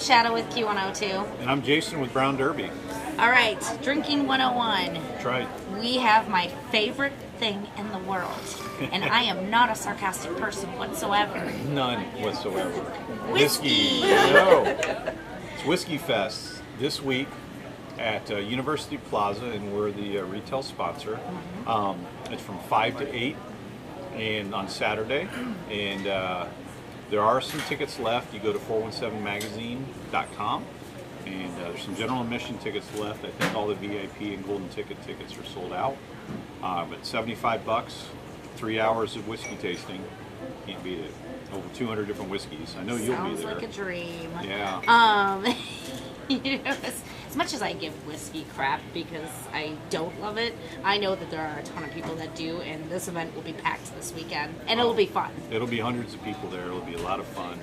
Shadow with Q102. And I'm Jason with Brown Derby. All right, Drinking 101. That's right. We have my favorite thing in the world. And I am not a sarcastic person whatsoever. None whatsoever. Whiskey. No. It's Whiskey Fest this week at University Plaza, and we're the retail sponsor. It's from 5 to 8 and on Saturday. And there are some tickets left. You go to 417magazine.com. And there's some general admission tickets left. I think all the VIP and golden tickets are sold out. But $75, 3 hours of whiskey tasting. Can't beat it. Over 200 different whiskeys. I know you'll be there. Sounds like a dream. Yeah. You know, as much as I give whiskey crap because I don't love it, I know that there are a ton of people that do, and this event will be packed this weekend, and it'll be fun. It'll be hundreds of people there. It'll be a lot of fun.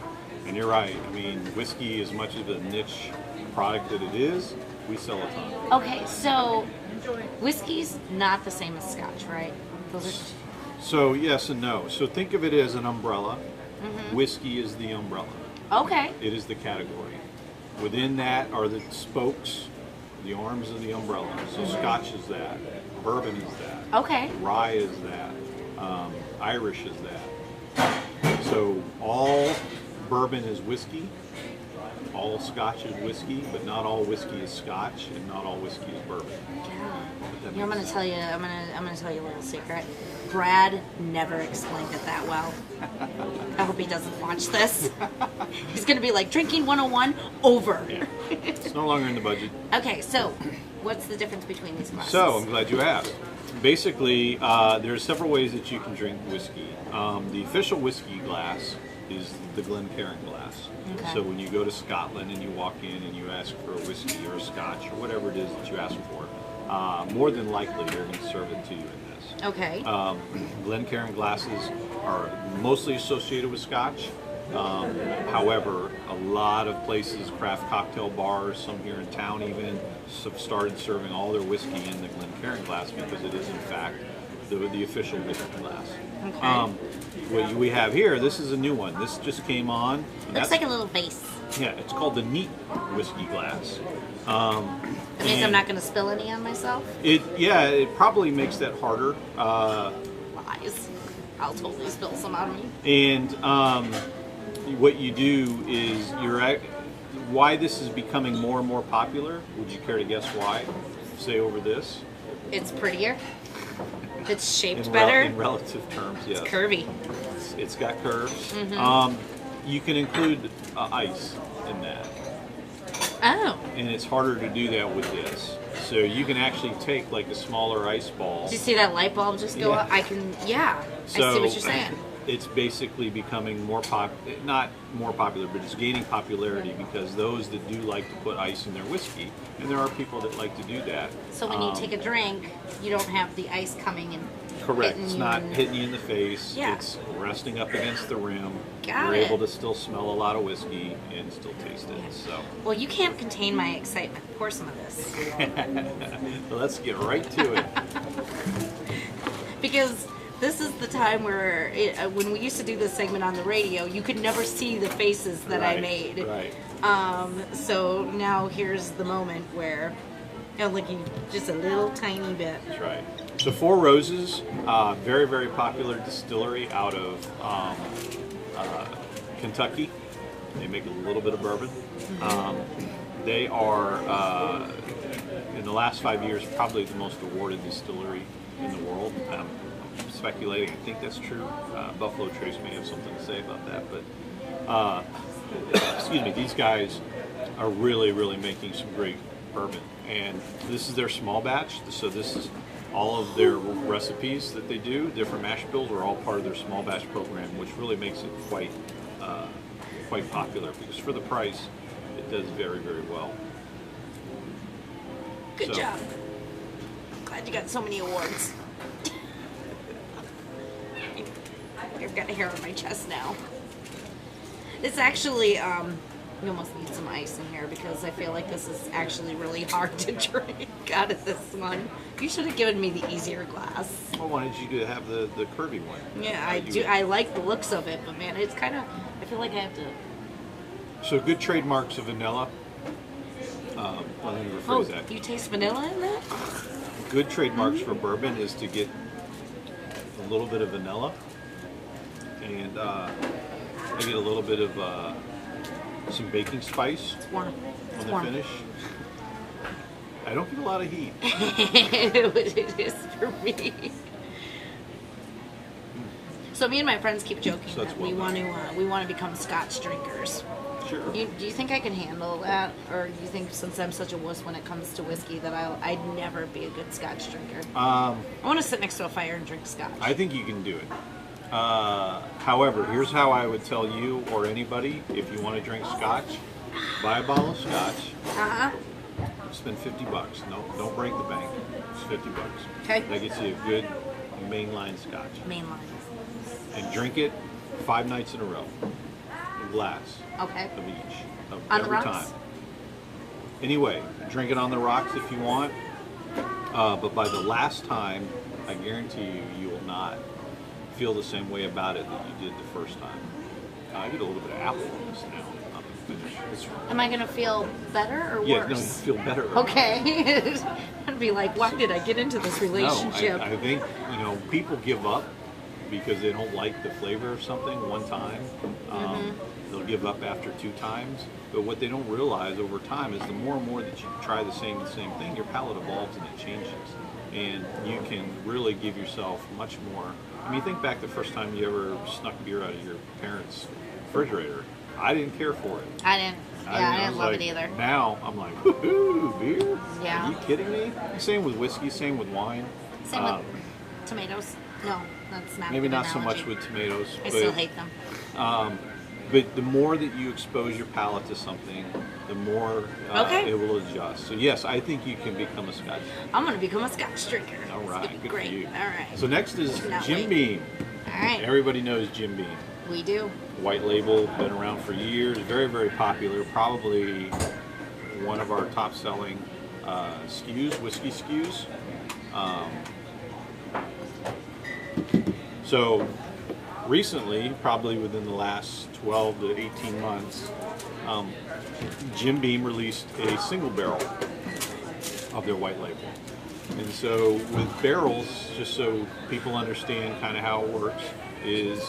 And you're right. I mean, whiskey, as much of a niche product that it is, we sell a ton. Okay, so whiskey's not the same as Scotch, right? Those are So yes and no. So think of it as an umbrella. Whiskey is the umbrella. okay. It is the category. Within that are the spokes, the arms of the umbrella. So Scotch is that. Bourbon is that. Okay. Rye is that. Irish is that. So all bourbon is whiskey. All Scotch is whiskey, but not all whiskey is Scotch, and not all whiskey is bourbon. You know, I'm gonna tell you a little secret. Brad never explained it that well. I hope he doesn't watch this. He's gonna be like, Drinking 101 over. Yeah. It's no longer in the budget. Okay, so what's the difference between these glasses? So I'm glad you asked. Basically, there are several ways that you can drink whiskey. The official whiskey glass is the Glencairn glass. Okay. So when you go to Scotland and you walk in and you ask for a whiskey or a Scotch or whatever it is that you ask for, more than likely they're going to serve it to you in this. Okay. Glencairn glasses are mostly associated with Scotch. However, a lot of places, craft cocktail bars, some here in town even, have started serving all their whiskey in the Glencairn glass because it is in fact the official whiskey glass. Okay. What we have here, this is a new one. This just came on. Looks like a little vase. Yeah, it's called the Neat Whiskey Glass. That means I'm not going to spill any on myself? It probably makes that harder. Lies. I'll totally spill some on me. And what you do is why this is becoming more and more popular. Would you care to guess why? Say over this. It's prettier. It's shaped In better. In relative terms, yes. It's curvy. It's got curves. You can include ice in that. Oh. And it's harder to do that with this. So you can actually take like a smaller ice ball. Did you see that light bulb just go up? I see what you're saying. It's basically becoming not more popular, but it's gaining popularity because those that do like to put ice in their whiskey, and there are people that like to do that. So when you take a drink, you don't have the ice coming and correct. hitting It's you not and- hitting you in the face. Yeah. It's resting up against the rim. Got You're it. able to still smell a lot of whiskey and still taste it. So Well, you can't contain my excitement. Pour some of this. well, let's get right to it. Because this is the time where, when we used to do this segment on the radio, you could never see the faces that I made. Right. So now here's the moment where I'm looking just a little tiny bit. That's right. So Four Roses, very, very popular distillery out of Kentucky. They make a little bit of bourbon. They are, in the last 5 years, probably the most awarded distillery in the world. I'm speculating. I think that's true. Buffalo Trace may have something to say about that. But, excuse me, these guys are really, really making some great bourbon. And this is their small batch. So this is all of their recipes that they do. Different mash bills are all part of their small batch program, which really makes it quite popular because for the price, it does very, very well. Good job. Glad you got so many awards. I've got hair on my chest now. It's actually, we almost need some ice in here because I feel like this is actually really hard to drink out of this one. You should have given me the easier glass. Well, why did you have the curvy one? Yeah, I do. I like the looks of it, but man, it's kind of, I feel like I have to So good trademarks of vanilla. Let me rephrase that. You taste vanilla in that? Good trademarks for bourbon is to get a little bit of vanilla, and I get a little bit of some baking spice Warm. on the finish. I don't get a lot of heat. It is for me. So me and my friends keep joking So that's that we want to become Scotch drinkers. Sure. Do you think I can handle that, or do you think since I'm such a wuss when it comes to whiskey that I'd never be a good Scotch drinker? I want to sit next to a fire and drink Scotch. I think you can do it. However, here's how I would tell you or anybody, if you want to drink Scotch, buy a bottle of Scotch, spend $50. No, don't break the bank. It's $50. Okay. That gets you a good mainline Scotch. Mainline. And drink it 5 nights in a row. A glass Okay. of each. On the every rocks? time. Anyway, drink it on the rocks if you want. But by the last time, I guarantee you will not feel the same way about it that you did the first time. I get a little bit of apple on this now. On the finish. Am I gonna feel better or Yeah, no, you worse? feel better. Okay. I'd be like, why did I get into this relationship? No, I think, people give up because they don't like the flavor of something one time. They'll give up after 2 times. But what they don't realize over time is the more and more that you try the same thing, your palate evolves and it changes. And you can really give yourself much more. I mean, think back the first time you ever snuck beer out of your parents' refrigerator. I didn't care for it. I didn't. Yeah, I didn't love like, it either. Now I'm like, woohoo, beer? Yeah. Are you kidding me? Same with whiskey, same with wine. Same with tomatoes. No, that's not. Maybe a good not so much analogy. with tomatoes. I still hate them. But the more that you expose your palate to something, the more it will adjust. So yes, I think you can become a Scotch. I'm gonna become a Scotch drinker. All It's right, gonna be good great. for you. All right. So next is Cannot Jim wait. Beam. All right. Everybody knows Jim Beam. We do. White label, been around for years, very, very popular. Probably one of our top-selling SKUs, whiskey SKUs. So recently, probably within the last 12 to 18 months, Jim Beam released a single barrel of their white label. And so with barrels, just so people understand kind of how it works, is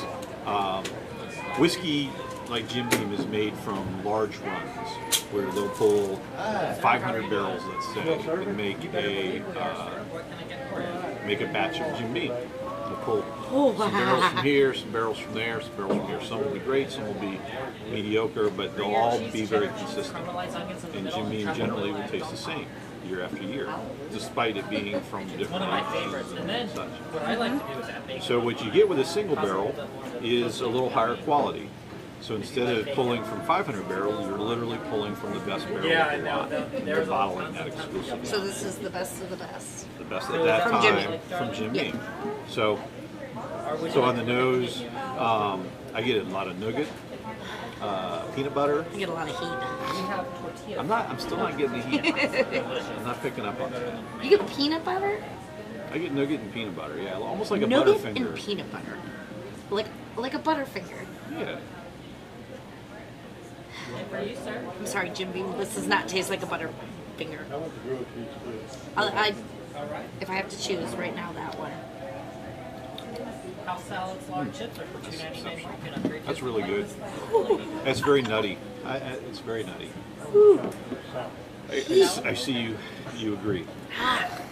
whiskey like Jim Beam is made from large runs where they'll pull 500 barrels, let's say, and make a batch of Jim Beam. They'll pull some barrels from here, some barrels from there, some barrels from here. Some will be great, some will be mediocre, but they'll all be very consistent. And Jim Beam generally will taste the same year after year, despite it being from different regions and such. So what you get with a single barrel is a little higher quality. So instead of pulling from 500 barrels, you're literally pulling from the best barrel of the lot. And you're bottling that exclusively. So this is the best of the best. The best at that From Jim time Beam. from Jim Beam. So on the nose, I get a lot of nougat, peanut butter. I get a lot of heat. I'm still not getting the heat. I'm not picking up on that. You get peanut butter? I get nougat and peanut butter, yeah, almost like a Nougat Butterfinger. and peanut butter. Like a Butterfinger. Yeah. I'm sorry, Jim Beam. This does not taste like a Butterfinger. If I have to choose right now, that one. House salads, large chips are for $2.99. You can upgrade. That's really good. That's very nutty. It's very nutty. I see you agree.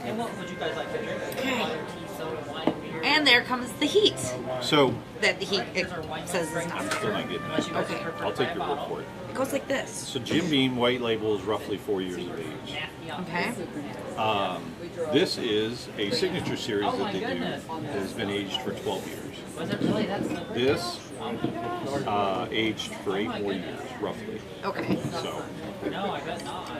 And what would you guys like to drink? Water, tea, soda, wine, beer. And there comes the heat. So That the heat it says is not. still not getting Unless you that. guys Okay. prefer I'll take dry your word bottle. for it. It goes like this. So Jim Beam White Label is roughly 4 years of age. Nasty on Okay. This is a signature series that they do that has been aged for 12 years. Was it really that simple? This aged for 8 more years, roughly. Okay. So No, I bet not.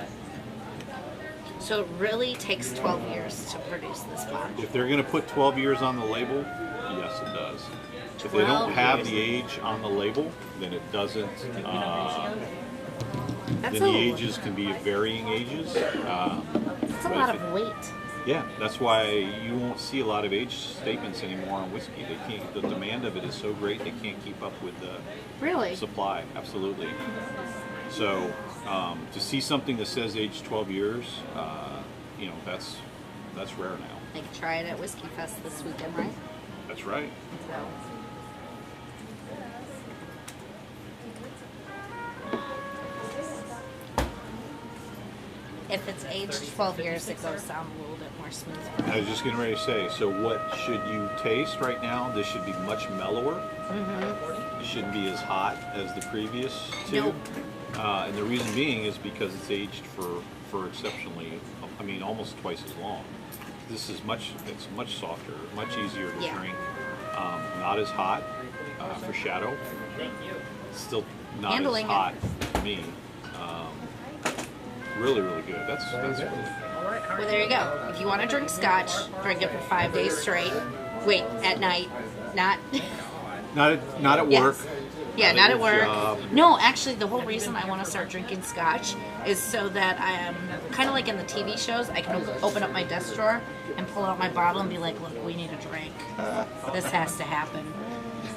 So it really takes 12 years to produce this bottle. if they're going to put 12 years on the label, yes, it does. If they 12 don't have years. the age on the label, then it doesn't. That's Then the ages can be of varying ages. That's a but lot if of weight. Yeah, that's why you won't see a lot of age statements anymore on whiskey. They can't. The demand of it is so great they can't keep up with the Really? supply. Absolutely. So to see something that says age 12 years, that's rare now. I can try it at Whiskey Fest this weekend, right? That's right. So. If it's aged 12 years, it goes down a little bit more smooth. I was just getting ready to say, so what should you taste right now? This should be much mellower. Mm-hmm. It shouldn't be as hot as the previous two. Nope. And the reason being is because it's aged for exceptionally, almost twice as long. This is it's much softer, much easier to drink. Not as hot for Shadow. Thank you. Still not Handling as hot for me. Really, really good. That's really. Well, there you go. If you want to drink Scotch, drink it for 5 days straight. Wait, at night, not. Not at work. Yes. Yeah, not at your work. job. No, actually, the whole reason I want to start drinking Scotch is so that I am kind of like in the TV shows. I can open up my desk drawer and pull out my bottle and be like, "Look, we need a drink. This has to happen."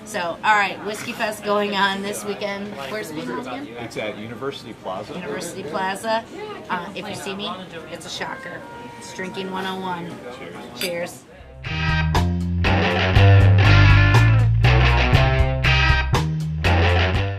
So, all right, Whiskey Fest going on this weekend. Where's it again? It's at University Plaza. University Plaza. If you see me, it's a shocker. It's drinking 101. Cheers. Cheers.